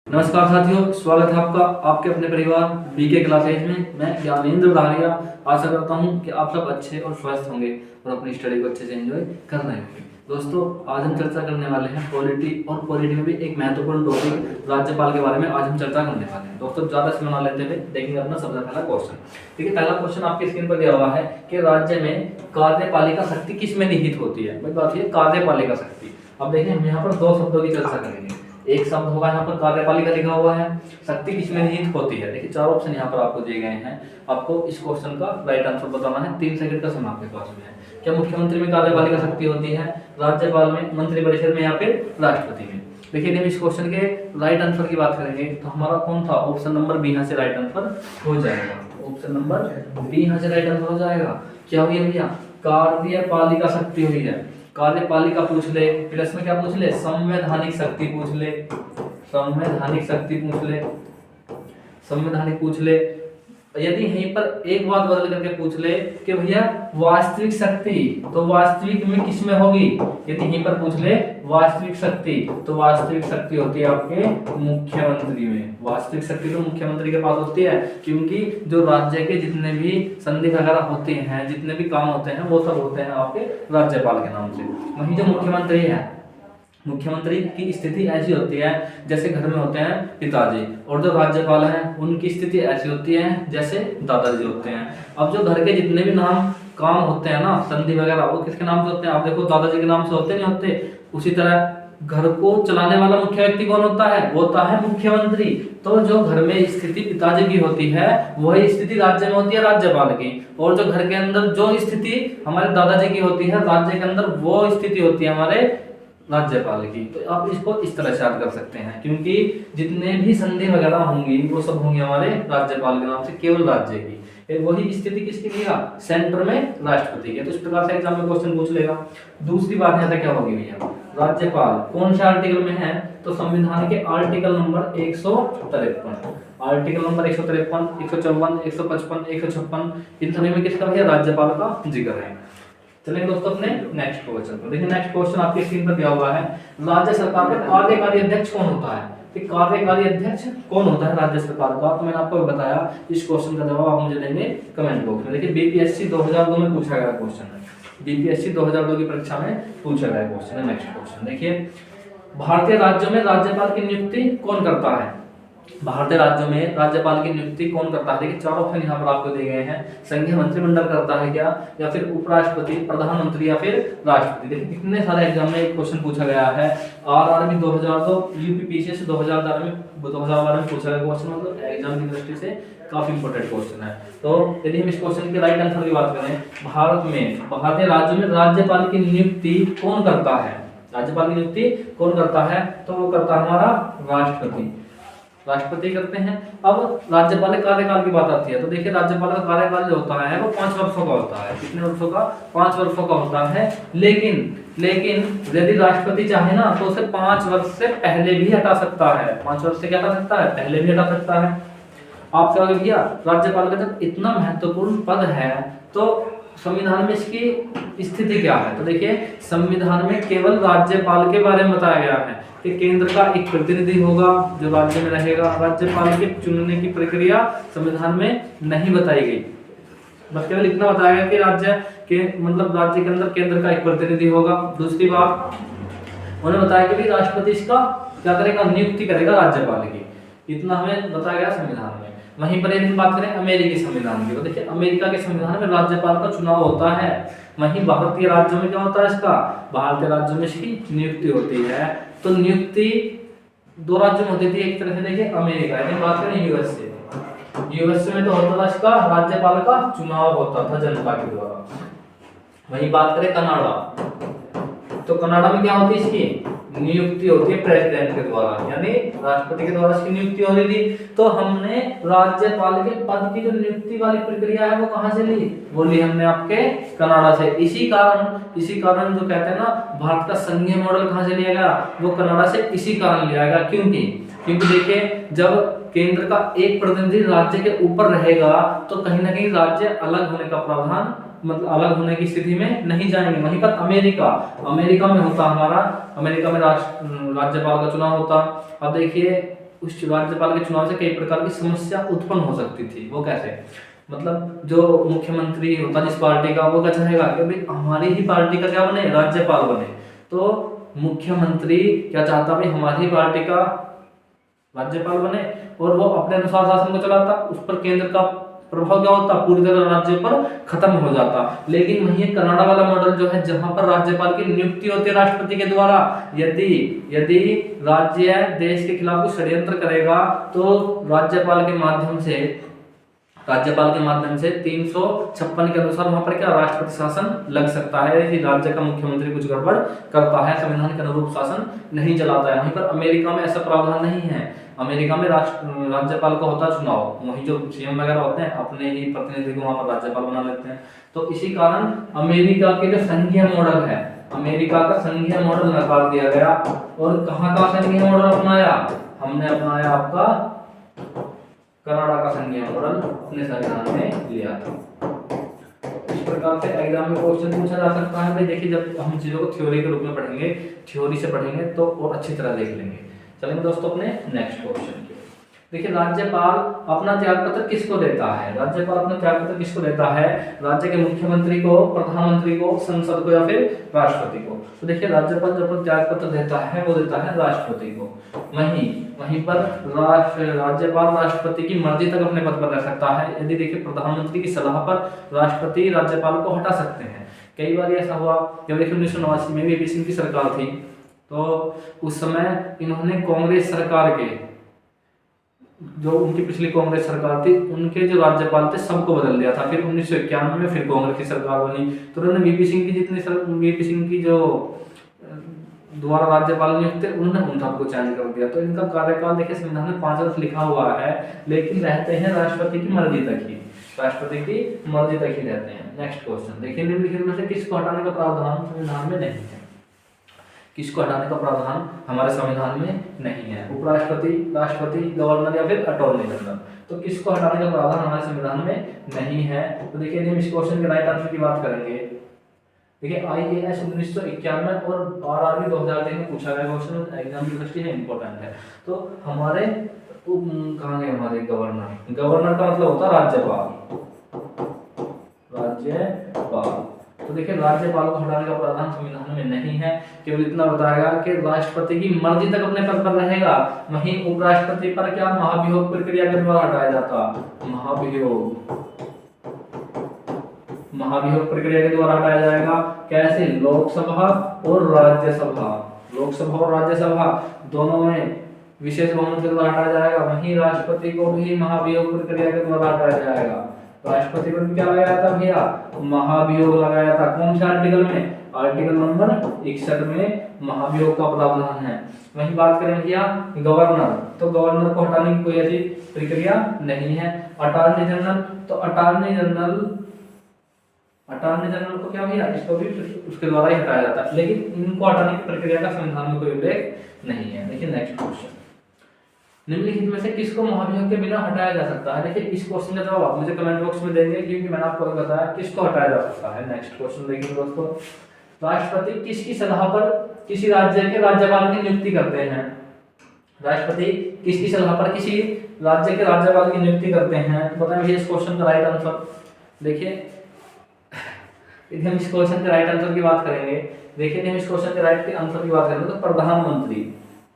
नमस्कार साथियों, स्वागत है आपका आपके अपने परिवार बीके क्लासेज में। मैं ज्ञानेंद्र धारिया आशा करता हूं कि आप सब अच्छे और स्वस्थ होंगे और अपनी स्टडी को अच्छे से एंजॉय कर रहे होंगे। दोस्तों, आज हम चर्चा करने वाले हैं पॉलिटी, और पॉलिटी में भी एक महत्वपूर्ण टॉपिक राज्यपाल के बारे में आज हम चर्चा करने वाले हैं। दोस्तों, ज्यादा समय ना लेते हुए देखेंगे अपना सबसे पहला क्वेश्चन। देखिए, पहला क्वेश्चन आपकी स्क्रीन पर दिया हुआ है कि राज्य में कार्यपालिका शक्ति किस में निहित होती है। वही बात है कार्यपालिका शक्ति। अब देखिए, हम यहाँ पर दो शब्दों की चर्चा करेंगे। एक शब्द होगा यहाँ पर कार्यपालिका लिखा हुआ है, शक्ति किसमें निहित होती है। देखिए, चार ऑप्शन यहाँ पर आपको दिए गए हैं। आपको इस क्वेश्चन का राइट आंसर बताना है। 3 सेकंड का समय आपके पास में है। क्या मुख्यमंत्री में कार्यपालिका शक्ति होती है, राज्यपाल में, मंत्रिपरिषद में, या फिर राष्ट्रपति में? देखिए, जब इस क्वेश्चन के राइट आंसर की बात करेंगे तो हमारा कौन था? ऑप्शन नंबर बी यहाँ से राइट आंसर हो जाएगा। ऑप्शन नंबर बी यहाँ से राइट आंसर हो जाएगा। क्या हुई है भैया? कार्यपालिका शक्ति हुई है। कार्यपालिका पूछ ले, प्लस में क्या पूछ ले? संवैधानिक शक्ति पूछ ले, संवैधानिक शक्ति पूछ ले, संवैधानिक पूछ ले। यदि यहीं पर एक बात बदल करके पूछ ले कि भैया वास्तविक शक्ति, तो वास्तविक में किस में होगी? यदि यहीं पर पूछ ले वास्तविक शक्ति, तो वास्तविक शक्ति होती है आपके मुख्यमंत्री में। वास्तविक शक्ति तो मुख्यमंत्री के पास होती है, क्योंकि जो राज्य के जितने भी संधि वगैरह होते हैं, जितने भी काम होते हैं, वो सब होते हैं आपके राज्यपाल के नाम से। वहीं जो मुख्यमंत्री है, मुख्यमंत्री की स्थिति ऐसी होती है जैसे घर में होते हैं पिताजी, और जो राज्यपाल हैं उनकी स्थिति ऐसी होती है जैसे दादाजी होते हैं। अब जो घर के जितने भी नाम काम होते हैं ना, संधि वगैरह, वो किसके नाम से होते हैं? आप देखो, दादाजी के नाम से होते नहीं होते? उसी तरह घर को चलाने वाला मुख्य व्यक्ति कौन होता है? वो होता है मुख्यमंत्री। तो जो घर में स्थिति पिताजी की होती है, वही स्थिति राज्य में होती है राज्यपाल की। और जो घर के अंदर जो स्थिति हमारे दादाजी की होती है, राज्य के अंदर वो स्थिति होती है हमारे राज्यपाल की। तो आप इसको इस तरह से याद कर सकते हैं, क्योंकि जितने भी संधि वगैरह होंगी वो सब होंगे हमारे राज्यपाल के नाम से, केवल राज्य की। वही स्थिति किसकी लिया? सेंटर में राष्ट्रपति की। तो इस प्रकार से एग्जाम में क्वेश्चन पूछ लेगा। दूसरी बात यहाँ क्या होगी भैया? राज्यपाल कौन से आर्टिकल में है? तो संविधान के आर्टिकल नंबर 153, आर्टिकल नंबर 153, 154, 155, 156, इन सभी में किसका भैया? राज्यपाल का जिक्र है। चलिए दोस्तों, अपने नेक्स्ट क्वेश्चन को देखिए। नेक्स्ट क्वेश्चन आपकी स्क्रीन पर दिया हुआ है, राज्य सरकार का कार्यकारी अध्यक्ष कौन होता है? कि कार्यकारी अध्यक्ष कौन होता है राज्य सरकार का? तो मैंने आपको बताया। इस क्वेश्चन का जवाब आप मुझे देंगे कमेंट बॉक्स में। देखिए, बीपीएससी 2002 में पूछा गया क्वेश्चन है। बीपीएससी 2002 की परीक्षा में पूछा गया क्वेश्चन है। नेक्स्ट क्वेश्चन देखिए, भारतीय राज्यों में राज्यपाल की नियुक्ति कौन करता है? भारतीय राज्यों में राज्यपाल की नियुक्ति कौन करता है? देखिए, 4 ऑप्शन यहाँ पर आपको दिए गए हैं। संघीय मंत्रिमंडल करता है क्या, या फिर उपराष्ट्रपति, प्रधानमंत्री, या फिर राष्ट्रपति? देखिए, कितने सारे एग्जाम में एक क्वेश्चन पूछा गया है। आरआरबी 2002, यूपीपीसीएस 2012 में पूछा गया क्वेश्चन, मतलब एग्जाम की दृष्टि से काफी इंपोर्टेंट क्वेश्चन है। तो यदि हम इस क्वेश्चन के राइट आंसर की बात करें, भारतीय राज्यों में राज्यपाल की नियुक्ति कौन करता है? राज्यपाल की नियुक्ति कौन करता है? तो वो करता है हमारा राष्ट्रपति। राष्ट्रपति करते हैं। अब राज्यपाल के कार्यकाल की बात आती है, तो देखिए, राज्यपाल का कार्यकाल जो होता है वो 5 वर्षों का होता है। कितने वर्षों का? 5 वर्षों का होता है। लेकिन यदि राष्ट्रपति चाहे ना, तो उसे 5 वर्ष से पहले भी हटा सकता है। 5 वर्ष से क्या हटा सकता है? पहले भी हटा सकता है। आप क्या किया? राज्यपाल का जब इतना महत्वपूर्ण पद है, तो संविधान में इसकी स्थिति क्या है? तो देखिए, संविधान में केवल राज्यपाल के बारे में बताया गया है कि केंद्र का एक प्रतिनिधि होगा जो राज्य में रहेगा। राज्यपाल के चुनने की प्रक्रिया संविधान में नहीं बताई गई। बस केवल इतना बताया गया कि राज्य के अंदर केंद्र का एक प्रतिनिधि होगा। दूसरी बात, उन्होंने बताया कि राष्ट्रपति इसका क्या करेगा? नियुक्ति करेगा राज्यपाल की। इतना हमें बताया गया संविधान में। वहीं पर यदि बात करें अमेरिकी संविधान की, तो देखिए, अमेरिका के संविधान में राज्यपाल का चुनाव होता है। वहीं भारतीय राज्यों में क्या होता है? इसका भारतीय राज्यों में इसकी नियुक्ति होती है। तो नियुक्ति 2 राज्यों में होती थी। एक तरह से देखिए अमेरिका, यदि बात करें यूएसए में तो होता था इसका राज्यपाल का चुनाव होता था जनता के द्वारा। वहीं बात करें कनाडा, तो कनाडा में क्या होती है? इसकी नियुक्ति होती है प्रेसिडेंट के द्वारा, यानी राष्ट्रपति के द्वारा इसकी नियुक्ति हो रही थी। तो हमने राज्यपाल के पद की जो नियुक्ति वाली प्रक्रिया है वो कहां से ली? वो ली हमने आपके कनाडा से। इसी कारण जो कहते हैं ना, भारत का संघीय मॉडल कहां से लिया गया? वो कनाडा से इसी कारण लिया गया। क्योंकि देखिए, जब केंद्र का एक प्रतिनिधि राज्य के ऊपर रहेगा, तो कहीं ना कहीं राज्य अलग होने का प्रावधान, मतलब अलग होने की स्थिति में नहीं जाएंगे। वहीं पर अमेरिका में होता हमारा, अमेरिका में राज्यपाल का चुनाव होता। अब देखिए, उस राज्यपाल के चुनाव से कई प्रकार की समस्या उत्पन्न हो सकती थी। वो कैसे, मतलब जो मुख्यमंत्री होता जिस पार्टी का, वो क्या चाहेगा कि भाई हमारी ही पार्टी का क्या बने, राज्यपाल बने। तो मुख्यमंत्री क्या चाहता, भाई हमारी पार्टी का राज्यपाल बने और वो अपने अनुसार शासन को चलाता, उस पर केंद्र का प्रभाव क्या होता, पूरी तरह राज्य पर खत्म हो जाता। लेकिन वहीं कनाडा वाला मॉडल जो है, जहां पर राज्यपाल की नियुक्ति होती है राष्ट्रपति के द्वारा, यदि यदि राज्य देश के खिलाफ कुछ षड्यंत्र करेगा तो राज्यपाल के माध्यम से 356 के अनुसार वहां पर क्या राष्ट्रपति शासन लग सकता है। यदि राज्य का मुख्यमंत्री कुछ गड़बड़ करता है, संविधान के अनुरूप शासन नहीं चलाता है। वहीं पर अमेरिका में ऐसा प्रावधान नहीं है। अमेरिका में राज्यपाल का होता है चुनाव, वहीं जो सीएम वगैरह होते हैं अपने ही प्रतिनिधि को वहां पर राज्यपाल बना लेते हैं। तो इसी कारण अमेरिका के जो संघीय मॉडल है, अमेरिका का संघीय मॉडल नकार दिया गया। और कहाँ का संघीय मॉडल अपनाया, हमने अपनाया आपका कनाडा का संघीय मॉडल अपने संविधान में लिया था। इस प्रकार से एग्जाम में क्वेश्चन पूछा जा सकता है। भाई देखिए, जब हम चीजों को थ्योरी के रूप में पढ़ेंगे, थ्योरी से पढ़ेंगे तो और अच्छी तरह देख लेंगे। चलेंगे दोस्तों अपने नेक्स्ट क्वेश्चन की। देखिए, राज्यपाल अपना त्याग पत्र किसको देता है, राज्यपाल अपना त्याग पत्र किसको देता है, राज्य के मुख्यमंत्री को, प्रधानमंत्री को, संसद को या फिर राष्ट्रपति को। तो देखिए, राज्यपाल जब अपना त्याग पत्र देता है वो देता है राष्ट्रपति को। वहीं पर राज्यपाल राष्ट्रपति की मर्जी तक अपने पद पर रह सकता है। यदि देखिए, प्रधानमंत्री की सलाह पर राष्ट्रपति राज्यपाल को हटा सकते हैं। कई बार ऐसा हुआ, जब देखिए 1989 में वीपी सिंह की सरकार थी, तो उस समय इन्होंने कांग्रेस सरकार के, जो उनकी पिछली कांग्रेस सरकार थी, उनके जो राज्यपाल थे सबको बदल दिया था। फिर 1991 में फिर कांग्रेस की सरकार बनी, तो उन्होंने वीपी सिंह की जो द्वारा राज्यपाल नियुक्त थे, उन्होंने उन सबको चेंज कर दिया। तो इनका कार्यकाल देखिए संविधान में 5 वर्ष लिखा हुआ है, लेकिन रहते हैं राष्ट्रपति की मर्जी तक ही, राष्ट्रपति की मर्जी तक ही रहते हैं। नेक्स्ट क्वेश्चन देखिए, निम्नलिखित में से किसको हटाने का प्रावधान संविधान में नहीं है, किसको हटाने का प्रावधान हमारे संविधान में नहीं है, उपराष्ट्रपति, राष्ट्रपति, गवर्नर या फिर अटॉर्नी जनरल। तो किसको हटाने का प्रावधान हमारे संविधान में नहीं है। तो देखिए, हम इस क्वेश्चन के राइट आंसर की बात करेंगे। देखिए, IAS 1991 और RRB 2003 में पूछा गया क्वेश्चन, एग्जाम की दृष्टि है, इंपॉर्टेंट है। तो हमारे कहाँ गए हमारे गवर्नर, गवर्नर का मतलब होता है राज्यपाल, राज्यपाल। तो देखिए, राज्यपाल को हटाने का प्रावधान संविधान में नहीं है, केवल इतना बताएगा कि राष्ट्रपति की मर्जी तक अपने पद पर रहेगा। वहीं उपराष्ट्रपति पर क्या महाभियोग प्रक्रिया के द्वारा हटाया जाता, महाभियोग प्रक्रिया के द्वारा हटाया जाएगा। कैसे, लोकसभा और राज्यसभा, लोकसभा और राज्यसभा दोनों में विशेष बहुमत के द्वारा हटाया जाएगा। वहीं राष्ट्रपति को भी महाभियोग प्रक्रिया के द्वारा हटाया जाएगा। राष्ट्रपति पर क्या लगाया था भैया, महाभियोग लगाया था। कौन से आर्टिकल में, आर्टिकल नंबर 61 में महाभियोग का प्रावधान है। वहीं बात करें भैया गवर्नर, तो गवर्नर को हटाने की कोई ऐसी प्रक्रिया नहीं है। अटॉर्नी जनरल, तो अटॉर्नी जनरल को क्या भैया, इसको भी उसके द्वारा ही हटाया जाता है, लेकिन इनको हटाने की प्रक्रिया का संविधान में कोई उल्लेख नहीं है। देखिए नेक्स्ट क्वेश्चन, निम्नलिखित में से किसको महाभियोग के बिना हटाया जा सकता है। देखिए, इस क्वेश्चन का जवाब आप मुझे कमेंट बॉक्स में देंगे, क्योंकि मैंने आपको बताया किसको हटाया जा सकता है। नेक्स्ट क्वेश्चन देखिए दोस्तों, राष्ट्रपति किसकी सलाह पर किसी राज्य के राज्यपाल की नियुक्ति करते हैं, राष्ट्रपति किसकी सलाह पर किसी राज्य के राज्यपाल की नियुक्ति करते हैं। तो बताइए इस क्वेश्चन का राइट आंसर। देखिए, हम इस क्वेश्चन के राइट आंसर की बात करेंगे। देखिए, हम इस क्वेश्चन के राइट आंसर की बात करेंगे तो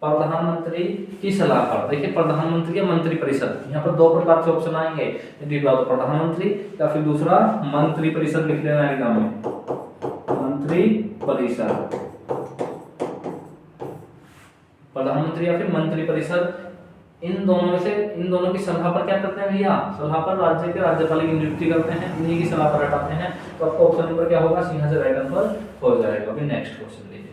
प्रधानमंत्री की सलाह पर। देखिए, प्रधानमंत्री या मंत्री परिषद, यहाँ पर 2 प्रकार से ऑप्शन आएंगे, यदि बात प्रधानमंत्री या फिर दूसरा मंत्री परिषद लिख लेना एग्जाम में, मंत्री परिषद, प्रधानमंत्री या फिर मंत्री परिषद। इन दोनों की सलाह पर क्या करते हैं भैया, सलाह पर राज्य के राज्यपाल की नियुक्ति करते हैं, इन्हीं की सलाह पर हटाते हैं। तो आपका ऑप्शन नंबर क्या होगा, यहाँ से राइट आंसर हो जाएगा। अभी नेक्स्ट क्वेश्चन लीजिए,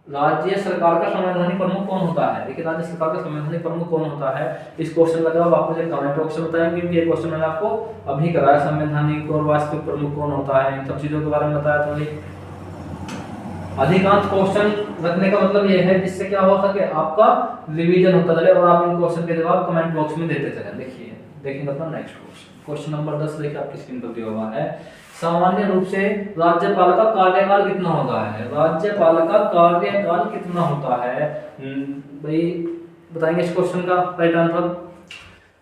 राज्य सरकार का संवैधानिक प्रमुख कौन होता है। देखिए, राज्य सरकार का संवैधानिक प्रमुख कौन होता है, इस क्वेश्चन का जवाब आप मुझे कमेंट बॉक्स में बताएंगे, क्योंकि ये क्वेश्चन मैंने आपको अभी कराया, संवैधानिक और वास्तविक प्रमुख कौन होता है, इन सब चीजों के बारे में बताया। तो अधिकांश क्वेश्चन रखने का मतलब यह है जिससे क्या हो सके, आपका रिवीजन होता चले और आप इन क्वेश्चन के जवाब कमेंट बॉक्स में देते चलें। देखिए, देखेंगे अपना नेक्स्ट क्वेश्चन नंबर 10 देखिए आपकी स्क्रीन पर दिया हुआ है। सामान्य रूप से राज्यपाल का कार्यकाल कितना होता है, राज्यपाल का कार्यकाल कितना होता है भाई। बताएंगे इस क्वेश्चन का राइट आंसर।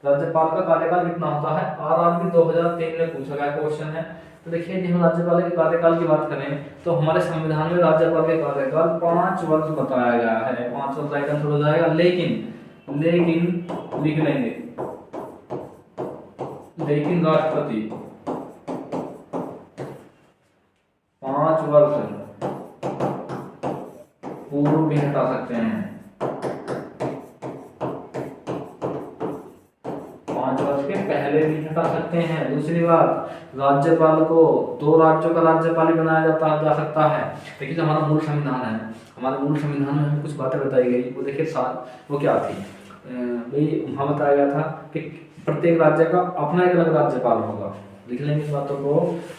राज्यपाल का कार्यकाल कितना होता है? RRB 2003 में पूछा गया क्वेश्चन है। तो देखिए यदि हम राज्यपाल के कार्यकाल की बात करें तो हमारे संविधान में राज्यपाल के कार्यकाल 5 वर्ष बताया गया है। 5 वर्ष राइट आंसर हो जाएगा। लेकिन लिख लेंगे, लेकिन राष्ट्रपति 5 वर्ष पूर्व भी हटा सकते हैं। 5 वर्ष के पहले भी हटा सकते हैं। दूसरी बात, राज्यपाल को 2 राज्यों का राज्यपाल भी बनाया जा सकता है। देखिए जो हमारा मूल संविधान है, हमारे मूल संविधान में हमें कुछ बातें बताई गई, वो देखिए साथ वो क्या थी भाई, वहाँ बताया गया था कि प्रत्येक राज्य का अपना एक अलग राज्यपाल होगा। लिख लेंगे इस बातों को।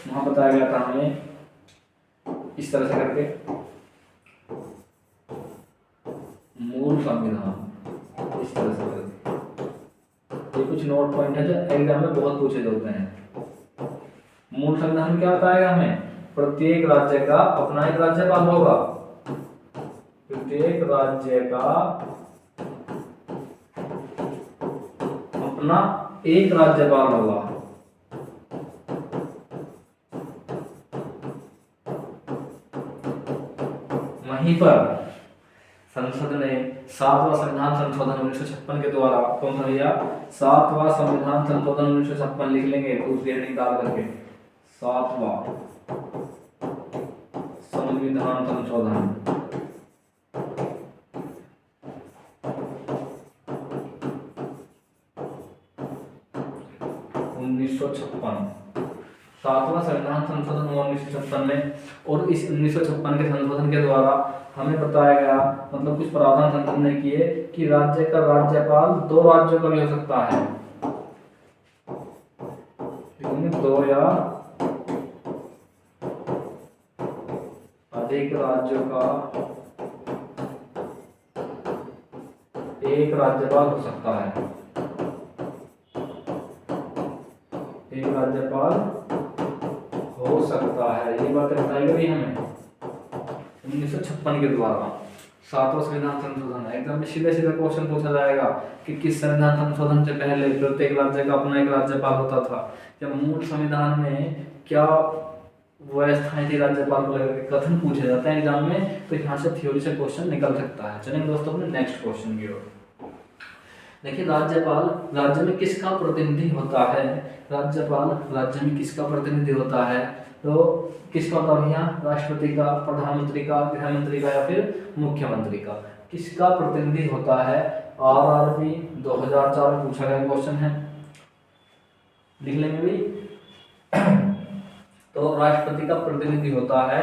वहाँ बताया गया था हमें इस तरह से करके, मूल संविधान इस तरह से करके। ये कुछ नोट पॉइंट है जो एग्जाम में बहुत पूछे जाते हैं। मूल संविधान में क्या बताएगा हमें? प्रत्येक राज्य का अपना एक राज्यपाल होगा। प्रत्येक राज्य का अपना एक राज्यपाल होगा। वहीं पर संसद ने 7वां संविधान संशोधन 1956 के द्वारा, कौन सा भैया? 7वां संविधान संशोधन 1956 लिख लेंगे दूसरी हेडिंग डाल करके, 7वां संविधान संशोधन 1956। 7वां संविधान संशोधन हुआ 1956 में, और इस 1956 के संशोधन के द्वारा हमें बताया गया, मतलब कुछ प्रावधान संसद ने किए कि राज्य का राज्यपाल 2 राज्यों का भी हो सकता है। 2 या अधिक राज्यों का एक राज्यपाल हो सकता है। एक राज्यपाल हो सकता है, ये बात बताई गई हमें 1956 के द्वारा। 7वां संविधान संशोधन एग्जाम में सीधे सीधे क्वेश्चन पूछा जाएगा कि किस संविधान संशोधन से पहले प्रत्येक राज्य का अपना एक राज्यपाल होता था, या मूल संविधान में क्या व्यवस्थाएं थी राज्यपाल को लेकर, कथन पूछे जाते हैं एग्जाम में, तो यहाँ से थ्योरी से क्वेश्चन निकल सकता है। चलिए दोस्तों अपने नेक्स्ट क्वेश्चन की ओर। देखिए राज्यपाल राज्य में किसका प्रतिनिधि होता है? राज्यपाल राज्य में किसका प्रतिनिधि होता है? तो किसका होता है भैया? राष्ट्रपति का, प्रधानमंत्री का, गृहमंत्री का, या फिर मुख्यमंत्री का? किसका प्रतिनिधि होता है? RRB 2004 में पूछा गया क्वेश्चन है, लिख लेंगे भाई। तो राष्ट्रपति का प्रतिनिधि होता है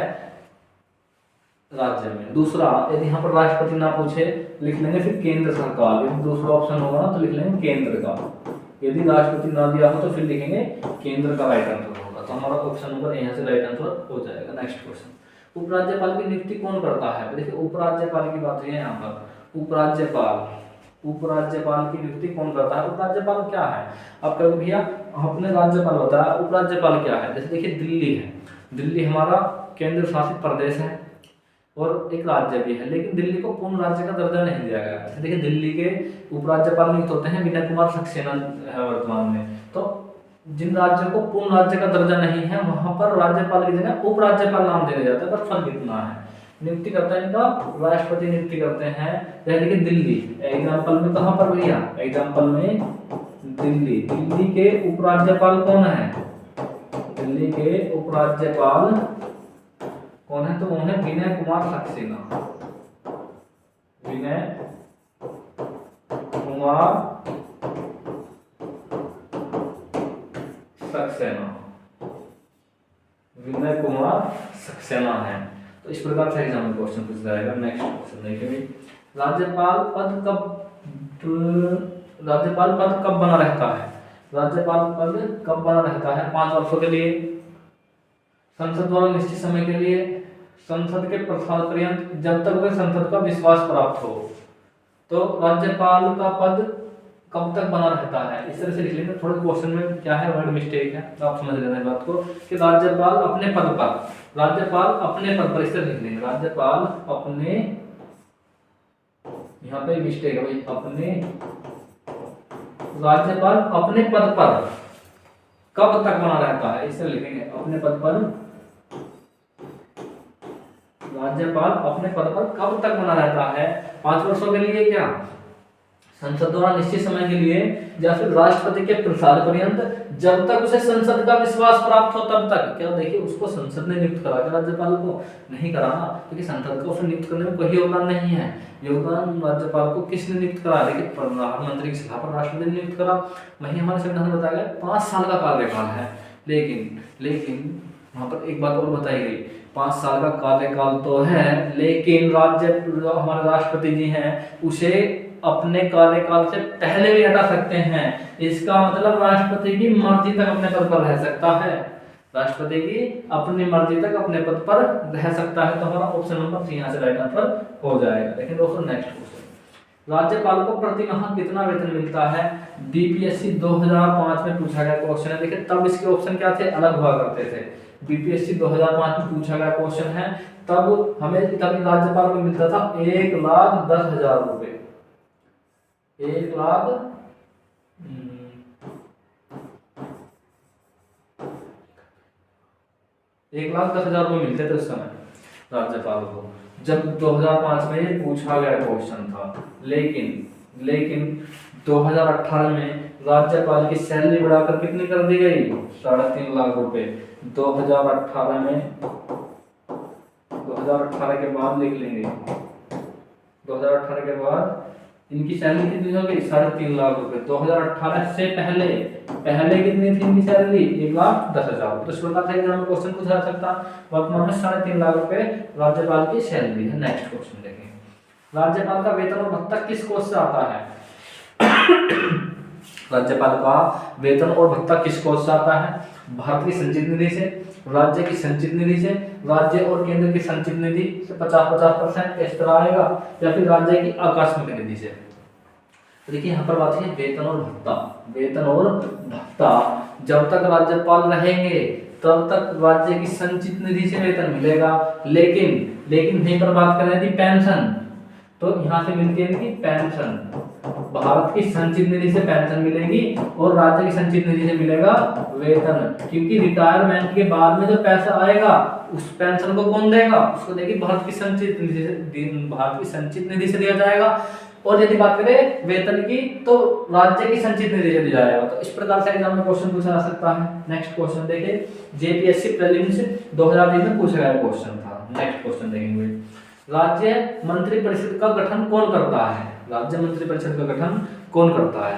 राज्य में। दूसरा, यदि यहाँ पर राष्ट्रपति ना पूछे लिख लेंगे फिर केंद्र सरकार। यदि दूसरा ऑप्शन होगा ना तो लिख लेंगे केंद्र का। यदि राष्ट्रपति ना दिया हो तो फिर लिखेंगे केंद्र का राइट आंसर होगा। तो हमारा ऑप्शन नंबर यहाँ से राइट आंसर हो जाएगा। नेक्स्ट क्वेश्चन, उपराज्यपाल की नियुक्ति कौन करता है? देखिए उपराज्यपाल की बात है यहाँ पर। उपराज्यपाल की नियुक्ति कौन करता है? उपराज्यपाल क्या है? आप कहोगे भैया अपने राज्यपाल होता है, उपराज्यपाल क्या है? जैसे देखिए दिल्ली है, दिल्ली हमारा केंद्र शासित प्रदेश है और एक राज्य भी है, लेकिन दिल्ली को पूर्ण राज्य का दर्जा नहीं दिया गया है। देखिए दिल्ली के उपराज्यपाल नियुक्त होते हैं विनय कुमार सक्सेना है वर्तमान में। तो जिन राज्यों को पूर्ण राज्य का दर्जा नहीं है वहां पर राज्यपाल की जगह उपराज्यपाल नाम दिया जाता है। पर फर्क कितना है? नियुक्ति करता है इनका राष्ट्रपति नियुक्ति करते हैं। जैसे कि दिल्ली एग्जाम्पल में, कहाँ पर भैया? एग्जाम्पल में दिल्ली। दिल्ली के उपराज्यपाल कौन है? दिल्ली के उपराज्यपाल कौन है? तो वो है विनय कुमार सक्सेना। विनय कुमार सक्सेना, विनय कुमार सक्सेना है। तो इस प्रकार से एग्जाम में क्वेश्चन पूछा जाएगा। नेक्स्ट क्वेश्चन देखिए, राज्यपाल पद कब बना रहता है? राज्यपाल पद कब बना रहता है? 5 वर्षों के लिए, संसद द्वारा निश्चित समय के लिए, संसद के प्रसार पर्यंत, जब तक वह संसद का विश्वास प्राप्त हो। तो राज्यपाल का पद कब तक बना रहता है? इस तरह से लिख लेंगे। थोड़े क्वेश्चन में क्या है, वर्ड मिस्टेक है, तो आप समझ लेना इस बात को कि राज्यपाल अपने पद पर, राज्यपाल अपने पद पर, इस तरह लिख लेंगे, राज्यपाल अपने यहाँ पे मिस्टेक है भाई, अपने राज्यपाल अपने पद पर कब तक बना रहता है, इसे लिखेंगे अपने पद पर, राज्यपाल अपने पद पर कब तक बना रहता है, 5 वर्षों के लिए क्या, संसद द्वारा निश्चित समय के लिए, या फिर राष्ट्रपति के प्रसार पर्यंत, जब तक उसे संसद का विश्वास प्राप्त हो तब तक। क्या देखिए उसको संसद ने नियुक्त करा, क्या राज्यपाल को नहीं करा ना, क्योंकि संसद को उसे नियुक्त करने में कोई योगदान नहीं है। योगदान राज्यपाल को किसने नियुक्त करा, देखिए प्रधानमंत्री की सलाह पर राष्ट्रपति ने नियुक्त करा। वही हमारे संविधान में बताया गया 5 साल का कार्यकाल है, लेकिन वहां पर एक बात और बताई गई, 5 साल का कार्यकाल तो है, लेकिन जो हमारे राष्ट्रपति जी हैं उसे अपने कार्यकाल से पहले भी हटा सकते हैं। इसका मतलब राष्ट्रपति की मर्जी तक अपने पद पर रह सकता है, राष्ट्रपति की अपनी मर्जी तक अपने पद पर रह सकता है। तो हमारा ऑप्शन नंबर 3 यहाँ से राइट आंसर हो जाएगा। लेकिन दोस्तों नेक्स्ट क्वेश्चन, राज्यपाल को प्रति माह कितना वेतन मिलता है, बीपीएससी 2005 में पूछा गया क्वेश्चन है। देखिए तब इसके ऑप्शन क्या थे, अलग हुआ करते थे। बीपीएससी 2005 में पूछा गया क्वेश्चन है, तब राज्यपाल को मिलता था 1,10,000 रुपए, 1,10,000 रुपए मिलते थे उस समय राज्यपाल को, जब 2005 में पूछा गया क्वेश्चन था। लेकिन 2018 में राज्यपाल की सैलरी बढ़ाकर कितनी कर दी गई, 3.5 लाख रुपए। 2018 में, 2018 के बाद लिख लेंगे, 2018 के बाद इनकी सैलरी कितनी हो गई, 3.5 लाख रुपए। 2018 से पहले कितनी थी इनकी सैलरी, 1,10,000। तो इस प्रकार से एग्जाम में क्वेश्चन पूछा जा सकता। वर्तमान में 3.5 लाख रुपए राज्यपाल की सैलरी है। नेक्स्ट क्वेश्चन देखें, राज्यपाल का वेतन और भत्ता किस कोष से आता है, राज्यपाल का वेतन और भत्ता किस कोष से आता है, भारत की संचित निधि से, राज्य की संचित निधि से, राज्य और केंद्र की संचित निधि से 50-50% इस तरह आएगा, या फिर राज्य की आकस्मिक निधि से। देखिए यहाँ पर बात है वेतन और भत्ता। वेतन और भत्ता जब तक राज्यपाल रहेंगे तब तक राज्य की संचित निधि से वेतन मिलेगा। लेकिन यहीं पर बात कर रहे थे पेंशन, तो यहाँ से मिलती है इनकी पेंशन, भारत की संचित निधि से पेंशन मिलेगी और राज्य की संचित निधि से मिलेगा वेतन। क्योंकि रिटायरमेंट के बाद में जो पैसा आएगा उस पेंशन को कौन देगा, उसको देगी भारत की संचित निधि से दिया जाएगा। और यदि बात करें वेतन की तो राज्य की संचित निधि से दिया जाएगा। तो इस प्रकार से एग्जाम में क्वेश्चन पूछा जा सकता है। नेक्स्ट क्वेश्चन देखिए, जेपीएससी प्रीलिम्स 2020 में पूछा गया क्वेश्चन था। नेक्स्ट क्वेश्चन देखेंगे, राज्य मंत्री परिषद का गठन कौन करता है, राज्य मंत्री परिषद का गठन कौन करता है।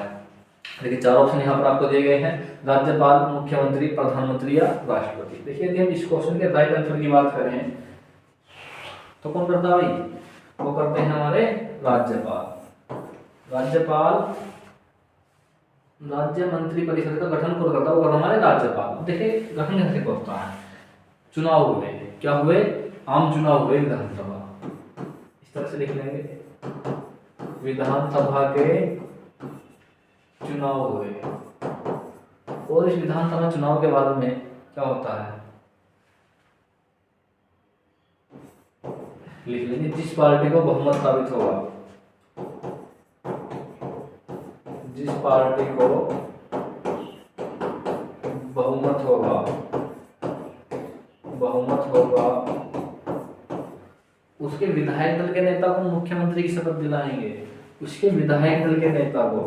देखिए 4 ऑप्शन यहाँ पर आपको दिए गए हैं, राज्यपाल, मुख्यमंत्री, प्रधानमंत्री या राष्ट्रपति। देखिए यदि हम इस क्वेश्चन के राइट आंसर की बात करें तो कौन करता है भाई, वो करते हैं हमारे राज्यपाल। राज्य मंत्री परिषद का गठन कौन करता है, वो करता हमारे राज्यपाल। देखिए गठन कैसे करता है, चुनाव हुए, क्या हुए, आम चुनाव हुए विधानसभा, इस तरह से लिख लेंगे, विधानसभा के चुनाव हुए। और इस विधानसभा चुनाव के बाद में क्या होता है, लिख लेंगे, जिस पार्टी को बहुमत साबित होगा, जिस पार्टी को बहुमत होगा उसके विधायक दल के नेता को मुख्यमंत्री की शपथ दिलाएंगे, उसके विधायक दल के नेता को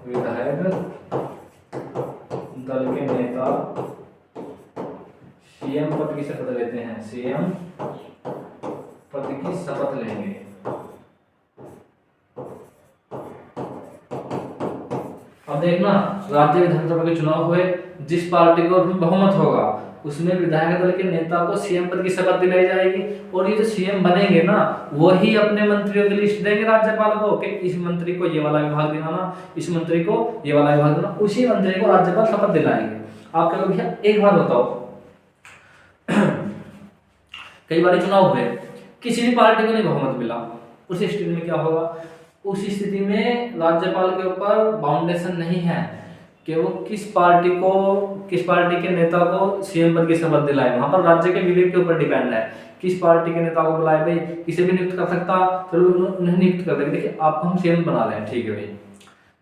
विधायक दल के नेता सीएम पद की शपथ लेते हैं, सीएम पद की शपथ लेंगे। अब देखना, राज्य विधानसभा के चुनाव हुए, जिस पार्टी को बहुमत होगा उसमें विधायक दल के नेता को सीएम पद की शपथ दिलाई जाएगी। और ये जो सीएम बनेंगे ना, वही अपने मंत्रियों की लिस्ट देंगे राज्यपाल को कि इस मंत्री को ये वाला विभाग दिलाना, इस मंत्री को ये वाला विभाग देना, उसी मंत्री को राज्यपाल शपथ दिलाएंगे। आप कहोगे भैया एक बात बताओ, कई बार चुनाव हुए, किसी भी पार्टी को नहीं बहुमत मिला, उस स्थिति में क्या होगा, उस स्थिति में राज्यपाल के ऊपर बाउंडेशन नहीं है कि वो किस पार्टी के नेता को सीएम पद की शपथ दिलाए। वहां पर राज्य के विवेक के ऊपर डिपेंड है किस पार्टी के नेता को बुलाए भाई, किसे भी नियुक्त कर सकता, चलो उन्हें नियुक्त कर देंगे। देखिए आपको हम सीएम बना रहे हैं, ठीक है भाई।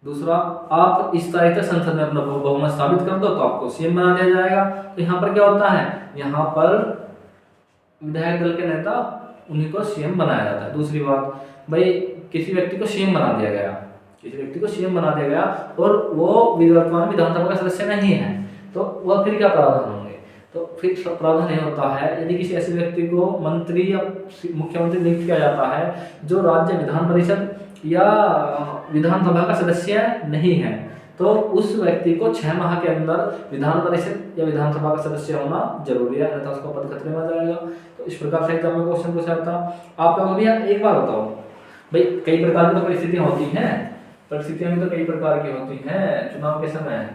दूसरा, आप इस तारीख तक संसद में अपना बहुमत साबित कर दो तो आपको सीएम बना दिया जाएगा। तो यहाँ पर क्या होता है, यहाँ पर विधायक दल के नेता उन्हीं को सीएम बनाया जाता है। दूसरी बात भाई, किसी व्यक्ति को सीएम बना दिया गया, किसी व्यक्ति को सीएम बना दिया गया और वो वर्तमान विधानसभा का सदस्य नहीं है, तो वह फिर क्या प्रावधान होंगे, तो फिर प्रावधान नहीं होता है यदि किसी ऐसे व्यक्ति को मंत्री या मुख्यमंत्री नियुक्त किया जाता है जो राज्य विधान परिषद या विधानसभा का सदस्य नहीं है, तो उस व्यक्ति को 6 माह के अंदर विधान परिषद या विधानसभा का सदस्य होना जरूरी है, अन्यथा उसका पद खतरे में आ जाएगा। तो इस प्रकार से एग्जाम में क्वेश्चन पूछा जाता। आपका भैया एक बार बताओ भाई, कई प्रकार की तो परिस्थितियां होती हैं, परिस्थितियां भी तो कई प्रकार की होती हैं चुनाव के समय।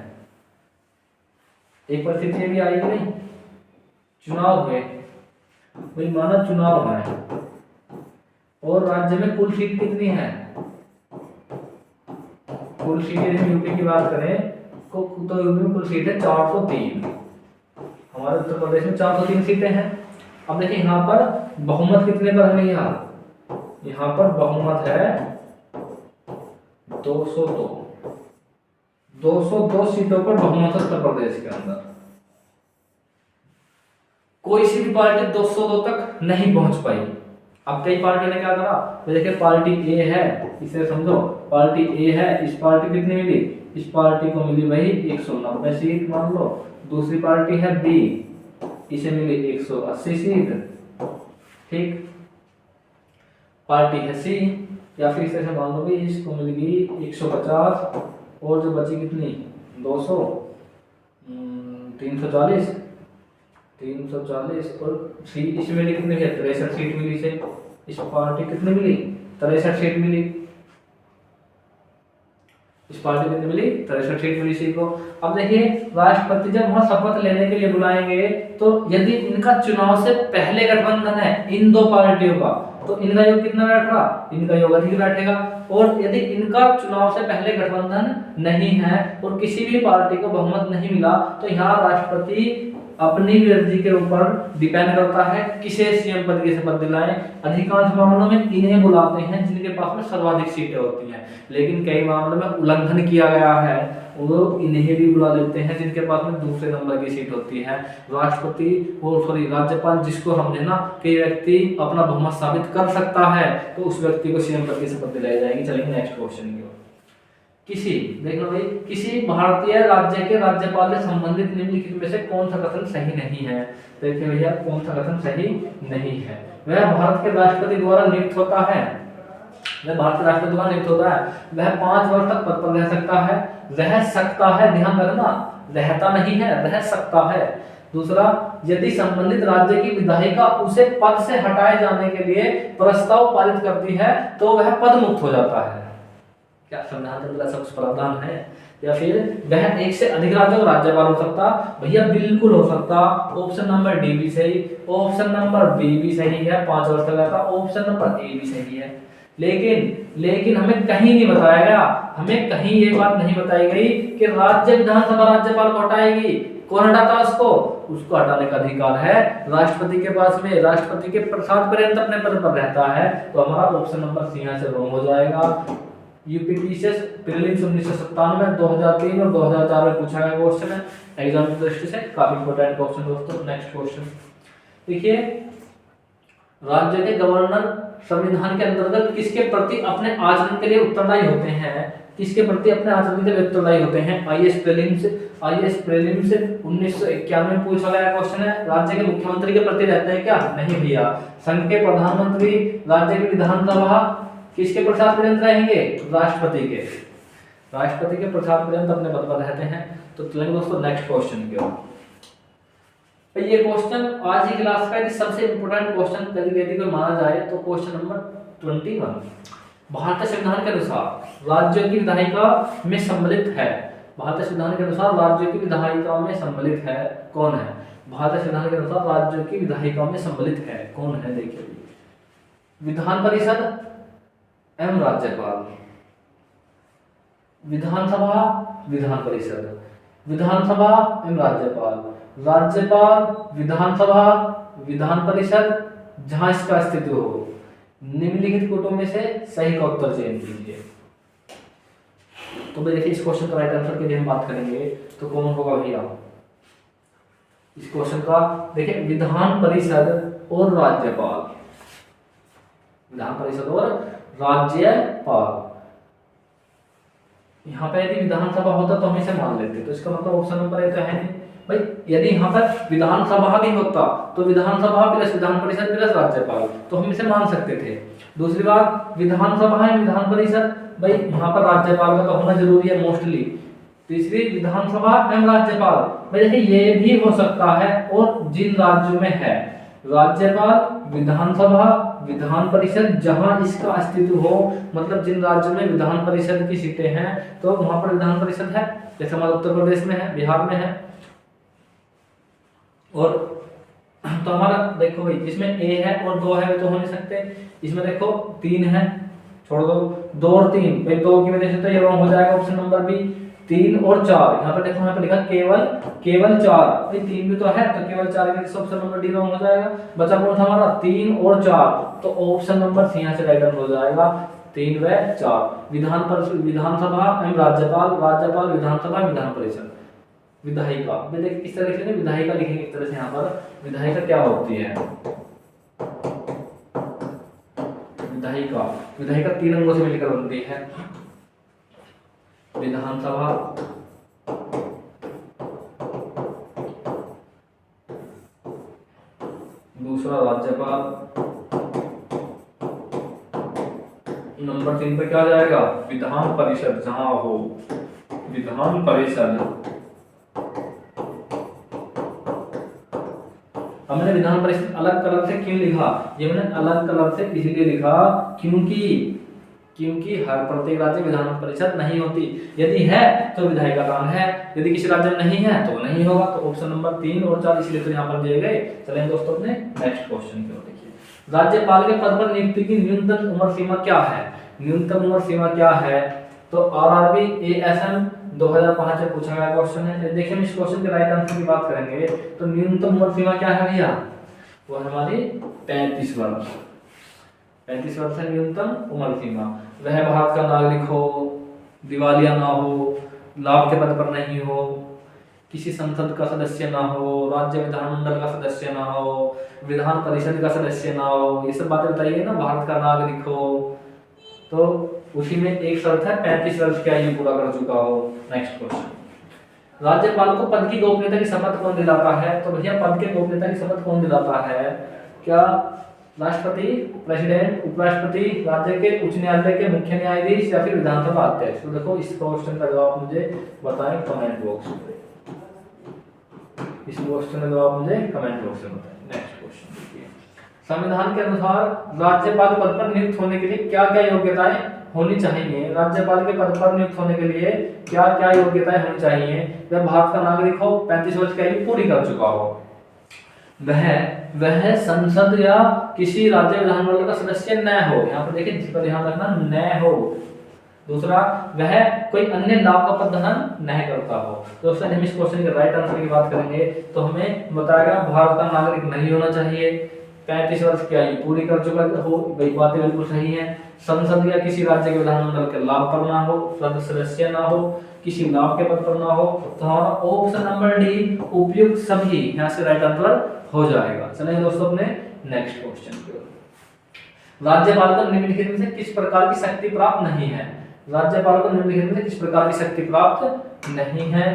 एक परिस्थिति भी आई भाई, चुनाव हुए भाई, माना चुनाव है और राज्य में कुल सीट कितनी है, कुल सीटें यूपी की बात करें तो यूपी में कुल सीट है 403, हमारे उत्तर प्रदेश में 403 सीटें हैं। अब देखिए यहाँ पर बहुमत कितने पर है भैया, यहाँ पर बहुमत है 202, 202 सीटों पर बहुमत है उत्तर प्रदेश के अंदर। कोई सी भी पार्टी 202 तक नहीं पहुंच पाई। अब कई पार्टियों ने क्या करा, तो देखिए पार्टी ए है, इसे समझो, पार्टी ए है, इस पार्टी कितनी मिली, इस पार्टी को मिली वही 190 सीट मान लो। दूसरी पार्टी है बी, इसे मिली 180 सीट, ठीक। पार्टी है सी या फिर इसे मान लो भी इसको मिल गई 150 और जो बची कितनी 200, 340 और सी इसमें मिली कितनी है 63 सीट मिली इसे, इस पार्टी कितनी मिली 63 सीट मिली, इस पार्टी कितनी मिली 63 सीट मिली सी को। अब देखिए राष्ट्रपति जब वहां शपथ लेने के लिए बुलाएंगे तो यदि इनका चुनाव से पहले गठबंधन है इन दो पार्टियों का, तो इनका योग कितना बैठ रहा, इनका योग अधिक बैठेगा। और यदि इनका चुनाव से पहले गठबंधन नहीं है और किसी भी पार्टी को बहुमत नहीं मिला, तो यहाँ राष्ट्रपति अपनी मर्जी के ऊपर डिपेंड करता है किसे सीएम पद की शपथ दिलाएं। अधिकांश मामलों में इन्हें बुलाते हैं जिनके पास में सर्वाधिक सीटें होती हैं, लेकिन कई मामलों में उल्लंघन किया गया है, वो इन्हें भी बुला लेते हैं जिनके पास में दूसरे नंबर की सीट होती है। राष्ट्रपति राज्यपाल जिसको हमने ना कि व्यक्ति अपना बहुमत साबित कर सकता है, तो उस व्यक्ति को सीएम पद की शपथ दिलाई जाएगी। चलेंगे नेक्स्ट क्वेश्चन की ओर। किसी देखो भाई, किसी भारतीय राज्य के राज्यपाल से संबंधित निम्नलिखित में से कौन सा कथन सही नहीं है। देखिए भैया कौन सा कथन सही नहीं है। वह भारत के राष्ट्रपति द्वारा नियुक्त होता है, वह भारत के राष्ट्रपति द्वारा नियुक्त होता है, वह 5 वर्ष तक पद पर रह सकता है, रह सकता है, ध्यान रखना, रहता नहीं है, रह सकता है। दूसरा, यदि संबंधित राज्य की विधायिका उसे पद से हटाए जाने के लिए प्रस्ताव पारित करती है तो वह पद मुक्त हो जाता है। क्या संविधान तंत्र का कुछ प्रावधान है? या फिर वह एक से अधिक राज्यों का राज्यपाल हो सकता, भैया बिल्कुल हो सकता। ऑप्शन नंबर डी भी सही, ऑप्शन नंबर बी भी सही है, 5 वर्ष तक रहता, ऑप्शन नंबर ए भी सही है। लेकिन हमें कहीं नहीं बताया गया, हमें कहीं ये बात नहीं बताई गई कि राज्य विधानसभा राज्यपाल को हटाएगी। कौन हटाता उसको हटाने का अधिकार है राष्ट्रपति के पास में, राष्ट्रपति के प्रसाद पर्यंत अपने पद पर रहता है। तो हमारा ऑप्शन नंबर सी यहाँ से रॉन्ग हो जाएगा। यूपीपीसीएस प्रीलिम्स 1997, 2003 और 2004 में पूछा गया क्वेश्चन है, एग्जाम की दृष्टि से काफी इंपॉर्टेंट क्वेश्चन दोस्तों। नेक्स्ट क्वेश्चन देखिए, राज्य के गवर्नर संविधान के अंतर्गत किसके प्रति अपने आचरण के लिए उत्तरदायी होते हैं, किसके प्रति अपने आचरण के लिए उत्तरदायी होते हैं। आईएएस प्रीलिम्स 1991 में पूछा गया क्वेश्चन है। राज्य के मुख्यमंत्री के प्रति रहते हैं क्या? नहीं भैया। संघ के प्रधानमंत्री, राज्य की विधानसभा किसके प्रसाद पर्यंत रहेंगे? राष्ट्रपति के प्रसाद पर्यंत अपने पद पर रहते हैं। तो चलेंगे दोस्तों नेक्स्ट क्वेश्चन की ओर। ये क्वेश्चन आज की क्लास का सबसे इंपोर्टेंट क्वेश्चन यदि कोई माना जाए तो क्वेश्चन नंबर 21। भारतीय संविधान के अनुसार राज्यों की विधायिका में सम्मिलित है, भारतीय संविधान के अनुसार राज्यों की विधायिका में सम्मिलित है कौन है? भारतीय संविधान के अनुसार राज्यों की विधायिका में सम्मिलित है कौन है? देखिए, विधान परिषद एवं राज्यपाल, विधानसभा, विधान परिषद, विधानसभा एवं राज्यपाल, राज्यपाल, विधानसभा, विधान परिषद जहां इसका अस्तित्व हो। निम्नलिखित कोटों में से सही का उत्तर चयन कीजिए। तो भाई देखिए, इस क्वेश्चन का राइट आंसर के लिए हम बात करेंगे तो कौन होगा भैया इस क्वेश्चन का। देखिए, विधान परिषद और राज्यपाल, विधान परिषद और राज्यपाल। यहाँ पे यदि विधानसभा होता तो हम इसे मान लेते, तो इसका मतलब ऑप्शन नंबर ए तो है नहीं भाई। यदि यहाँ पर विधानसभा भी होता तो विधानसभा प्लस विधान परिषद प्लस राज्यपाल, तो हम इसे मान सकते थे। दूसरी बात, विधानसभा है विधान परिषद, भाई यहाँ पर राज्यपाल का तो होना जरूरी है मोस्टली। तीसरी, विधानसभा एवं राज्यपाल, भाई देखिए ये भी हो सकता है, और जिन राज्यों में है राज्यपाल, विधानसभा, विधान परिषद, जहां इसका अस्तित्व हो, मतलब जिन राज्यों में विधान परिषद की सीटें हैं तो वहां पर विधान परिषद है, जैसे हमारे उत्तर प्रदेश में है, बिहार में है। और तो हमारा देखो भाई, जिसमें ए है और 2 है वे तो हो नहीं सकते। इसमें देखो 3 है, छोड़ दो 2 और 3, भाई 2 की वजह से तो ये रॉन्ग हो जाएगा ऑप्शन नंबर बी। 3 और 4, यहाँ पर देखो यहाँ पे लिखा केवल 4, भाई 3 भी तो है, तो केवल 4 की वजह से ऑप्शन नंबर डी रॉन्ग हो जाएगा। बचा कौन सा हमारा 3 और 4, तो ऑप्शन नंबर सी यहाँ से राइट आंसर हो जाएगा 3 व 4। विधानसभा एवं राज्यपाल, राज्यपाल, विधानसभा, विधान परिषद, विधायिका। देखिए किस तरह लिखेंगे, विधायिका लिखेंगे इस तरह से। यहाँ पर विधायिका क्या होती है, विधायिका, विधायिका 3 अंगों से मिलकर बनती है। विधानसभा, दूसरा राज्यपाल, नंबर 3 पे क्या आ जाएगा, विधान परिषद, जहां हो विधान परिषद। हमने विधान परिषद अलग कलर से क्यों लिखा, ये मैंने अलग कलर से इसलिए लिखा क्योंकि हर प्रत्येक राज्य में विधान परिषद नहीं होती। यदि है तो विधायिका काम है, यदि किसी राज्य में नहीं है तो नहीं होगा। तो ऑप्शन नंबर 3 और 4 इसलिए तो यहाँ पर दिए गए। चलें दोस्तों अपने नेक्स्ट क्वेश्चन की ओर देखिए। राज्यपाल के पद पर नियुक्ति की न्यूनतम उम्र सीमा क्या है, न्यूनतम उम्र सीमा क्या है। तो आरआरबी एएसएम 2005 में पूछा गया क्वेश्चन है। देखिए हम इस क्वेश्चन के राइट आंसर की बात करेंगे तो न्यूनतम उम्र सीमा क्या है भैया, वो हमारी 35 वर्ष। 35 वर्ष है न्यूनतम उम्र सीमा। वह भारत का नागरिक हो, दिवालिया ना हो, लाभ के पद पर नहीं हो, किसी संसद का सदस्य ना हो, राज्य विधानमंडल का सदस्य ना हो, विधान परिषद का सदस्य ना हो, ये सब बातें बताइए ना, भारत का नागरिक हो। तो उसी में एक शर्त है 35 वर्ष की आयु पूरा कर चुका हो। नेक्स्ट क्वेश्चन, राज्यपाल को पद की गोपनीयता की शपथ कौन दिलाता है। तो भैया पद की गोपनीयता की शपथ कौन दिलाता है, क्या राष्ट्रपति, प्रेसिडेंट, उपराष्ट्रपति, राज्य के उच्च न्यायालय के मुख्य न्यायाधीश या फिर विधानसभा अध्यक्ष। तो देखो इस क्वेश्चन का जवाब मुझे बताएं कमेंट बॉक्स में, इस क्वेश्चन का जवाब मुझे कमेंट बॉक्स में बताएं। नेक्स्ट क्वेश्चन देखिए, संविधान के अनुसार राज्यपाल पद पर नियुक्त होने के लिए क्या क्या योग्यताएं होनी चाहिए। राज्यपाल के पद पर नियुक्त होने के लिए क्या क्या योग्यताएं होनी चाहिए। वह भारत का नागरिक हो, 35 वर्ष की आयु पूरी कर चुका हो, वह संसद या किसी राज्य विधानमंडल का सदस्य न हो। यहाँ पर देखिए जिस पर ध्यान रखना, न हो। दूसरा, वह कोई अन्य लाभ का प्रदर्शन नहीं करता हो। दोस्तों हम इस क्वेश्चन के राइट आंसर की बात करेंगे तो हमें बताएगा भारत का नागरिक नहीं होना चाहिए, 35 वर्ष की आयु पूरी कर चुका हो, वही बातें बिल्कुल सही है। संसद या किसी राज्य के विधानमंडल के लाभ पर ना हो, सदस्य ना हो, किसी लाभ के पद पर ना हो। तो हमारा ऑप्शन नंबर डी उपयुक्त सभी यहाँ से राइट आंसर हो जाएगा। चलिए दोस्तों अपने नेक्स्ट क्वेश्चन की ओर। राज्यपाल को निम्नलिखित में से किस प्रकार की शक्ति प्राप्त नहीं है। राज्यपाल को निम्नलिखित में से किस प्रकार की शक्ति प्राप्त नहीं है।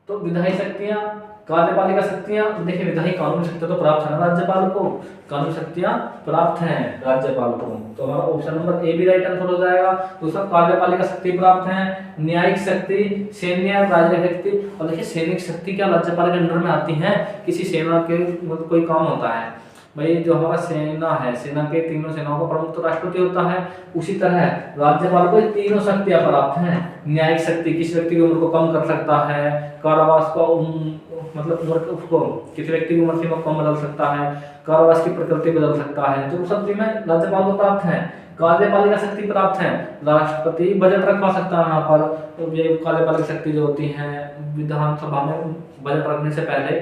तो विधायी शक्तियां, कार्यपालिका शक्तियां। देखिए विधायी कानूनी शक्ति तो प्राप्त है ना राज्यपाल को, कानूनी शक्तियां प्राप्त हैं राज्यपाल को। तो हमारा ऑप्शन नंबर ए भी राइट आंसर हो जाएगा। दूसरा, कार्यपालिका शक्ति प्राप्त है, न्यायिक शक्ति, सैन्य, राजनीतिक शक्ति। और देखिए सैनिक शक्ति क्या राज्यपाल के अंडर में आती है, किसी सेना के मतलब कोई काम होता है भाई, जो हमारा सेना है, सेना के तीनों सेनाओं का प्रमुख तो राष्ट्रपति होता है, उसी तरह राज्यपाल को तीनों शक्तियां प्राप्त हैं। न्यायिक शक्ति, किसी व्यक्ति की उम्र को कम कर सकता है, कारावास को मतलब उम्र उसको किसी व्यक्ति की उम्र सीमा कम बदल सकता है, कारावास की प्रकृति बदल सकता है, तो शक्ति में राज्यपाल को प्राप्त है। कार्यपालिका शक्ति प्राप्त है, राष्ट्रपति बजट रखवा सकता है यहाँ पर। तो ये कार्यपालिका शक्ति जो होती है, विधानसभा में बजट रखने से पहले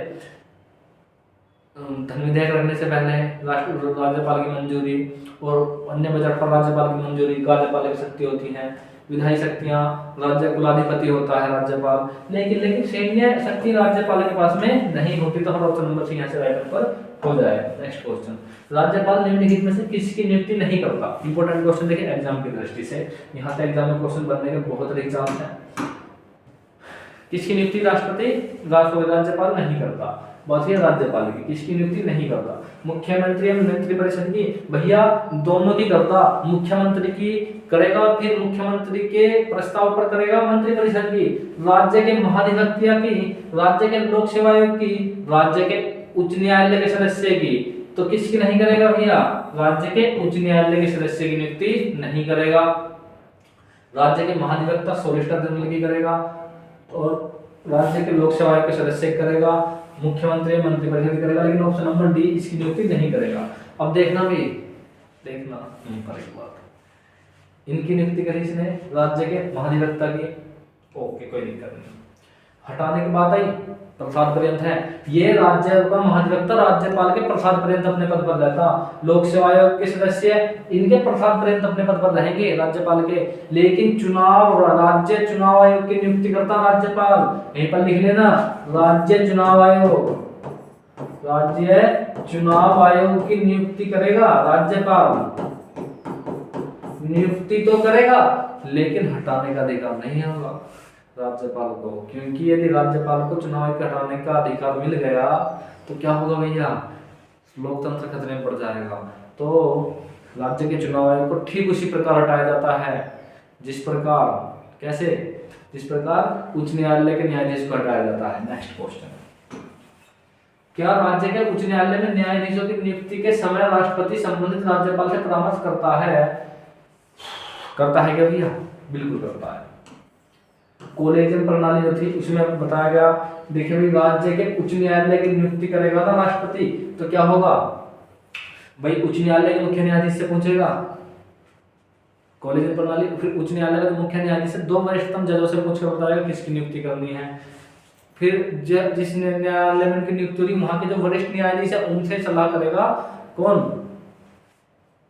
धन विधेयक रखने से पहले राज्यपाल की मंजूरी और अन्य बजट पर राज्यपाल की मंजूरी, कार्यपालक शक्ति होती है, विधायी शक्तियां राज्य कुलाधिपति होता है राज्यपाल, लेकिन सैन्य शक्ति राज्यपाल के पास में नहीं होती। तो हमारा ऑप्शन नंबर सी यहाँ से राइट आंसर हो जाएगा। नेक्स्ट क्वेश्चन, राज्यपाल निम्नलिखित में से किसकी नियुक्ति नहीं करता? इंपॉर्टेंट क्वेश्चन देखिए एग्जाम की दृष्टि से, यहाँ से एग्जाम में क्वेश्चन बनने के बहुत अधिक चांस है। किसकी नियुक्ति राज्यपाल नहीं करता? बात है राज्यपाल की, किसकी नियुक्ति नहीं करता? मुख्यमंत्री एवं मंत्रिपरिषद की, भैया दोनों की करता। मुख्यमंत्री की करेगा, फिर मुख्यमंत्री के प्रस्ताव पर करेगा मंत्रिपरिषद की, राज्य के महाधिवक्ता की, राज्य के लोक सेवा आयोग की, राज्य के उच्च न्यायालय के सदस्य की। तो किसकी नहीं करेगा भैया? राज्य के उच्च न्यायालय के सदस्य की नियुक्ति नहीं करेगा। राज्य के महाधिवक्ता सॉलिसिटर जनरल की करेगा और राज्य के लोक सेवा आयोग के सदस्य करेगा, मुख्यमंत्री मंत्रिपरिषद करेगा, लेकिन ऑप्शन नंबर डी इसकी नियुक्ति नहीं करेगा। अब देखना यहीं पर एक बात, इनकी नियुक्ति करी इसने राज्य के महाधिवक्ता की, ओके कोई दिक्कत नहीं। हटाने की बात आई, प्रसाद पर्यंत है, ये राज्य का महाधिवक्ता राज्यपाल के प्रसाद पर्यंत अपने पद पर रहता। लोक सेवा आयोग के सदस्य इनके प्रसाद पर्यंत अपने पद पर रहेंगे राज्यपाल के, लेकिन राज्य चुनाव आयोग की नियुक्ति करता राज्यपाल। यहीं पर लिख लेना, राज्य चुनाव आयोग, राज्य चुनाव आयोग की नियुक्ति करेगा राज्यपाल। नियुक्ति तो करेगा लेकिन हटाने का अधिकार नहीं होगा राज्यपाल को, क्योंकि यदि राज्यपाल को चुनाव के हटाने का अधिकार मिल गया तो क्या होगा भैया? लोकतंत्र खतरे में पड़ जाएगा। तो राज्य के चुनाव आयोग को ठीक उसी प्रकार हटाया जाता है जिस प्रकार, कैसे? जिस प्रकार उच्च न्यायालय के न्यायाधीश को हटाया जाता है। नेक्स्ट क्वेश्चन, क्या राज्य के उच्च न्यायालय में न्यायाधीशों की नियुक्ति के समय राष्ट्रपति संबंधित राज्यपाल से परामर्श करता है? करता है क्या भैया? बिल्कुल करता है। कॉलेजियम प्रणाली जो थी उसमें बताया गया, देखिए भाई राज्य के उच्च न्यायालय की नियुक्ति करेगा ना राष्ट्रपति, तो क्या होगा भाई? उच्च न्यायालय के मुख्य न्यायाधीश से पूछेगा कॉलेजियम प्रणाली, फिर उच्च न्यायालय के मुख्य न्यायाधीश से 2 वरिष्ठतम जजों से पूछकर बताएगा किसकी नियुक्ति करनी है। फिर जिस न्यायालय में उनकी नियुक्ति होगी वहां के जो वरिष्ठ न्यायाधीश है उनसे सलाह करेगा। कौन?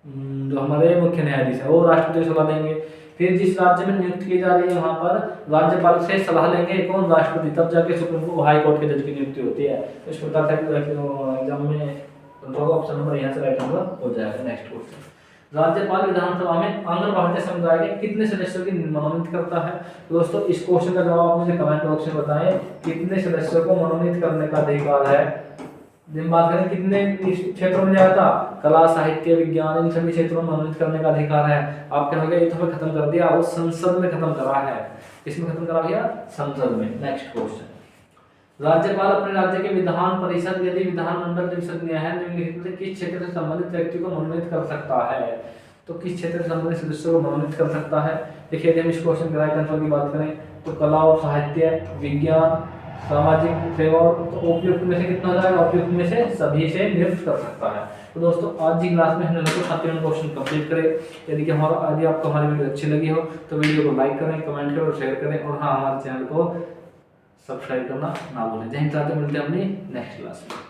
जो हमारे मुख्य न्यायाधीश है वो राष्ट्रपति को सलाह देंगे। फिर जिस राज्य में नियुक्त की जा रही है वहां पर राज्यपाल से सलाह लेंगे कौन? राष्ट्रपति। तब जाके सुप्रीम कोर्ट हाई कोर्ट के जज की नियुक्ति होती है। तो इस प्रकार से एग्जाम में ऑप्शन नंबर यहाँ से राइट आंसर हो जाएगा। नेक्स्ट क्वेश्चन, राज्यपाल विधानसभा में आंध्र भारतीय समुदाय के कितने सदस्यों की मनोनीत करता है? दोस्तों इस क्वेश्चन का जवाब मुझे कमेंट बॉक्स में बताएं, कितने सदस्यों को मनोनीत करने का अधिकार है। जब बात करें कितने क्षेत्रों में जाता, कला साहित्य विज्ञान इन सभी क्षेत्रों में मनोनीत करने का अधिकार है। आप क्या हो गया? ये तो खत्म कर दिया, वो संसद में खत्म करा है। इसमें खत्म करा दिया संसद में। नेक्स्ट क्वेश्चन, राज्यपाल अपने राज्य के विधान परिषद यदि विधानमंडल परिषद है निम्नलिखित में किस क्षेत्र से संबंधित व्यक्ति को मनोनीत कर सकता है? तो किस क्षेत्र से संबंधित सदस्यों को मनोनीत कर सकता है? देखिए यदि हम इस क्वेश्चन के राइट आंसर की बात करें तो कला और साहित्य, विज्ञान, सामाजिक सेवा, तो उपयुक्त में से कितना हो जाएगा? उपयुक्त में से सभी से नियुक्त कर सकता है। तो दोस्तों आज की क्लास में हमने लगभग 7 क्वेश्चन कंप्लीट करे। यदि आपको हमारी वीडियो अच्छी लगी हो तो वीडियो को लाइक करें, कमेंट करें और शेयर करें, और हाँ हमारे चैनल को सब्सक्राइब करना ना भूलें। जय हिंद, मिलते हैं अपनी नेक्स्ट क्लास में।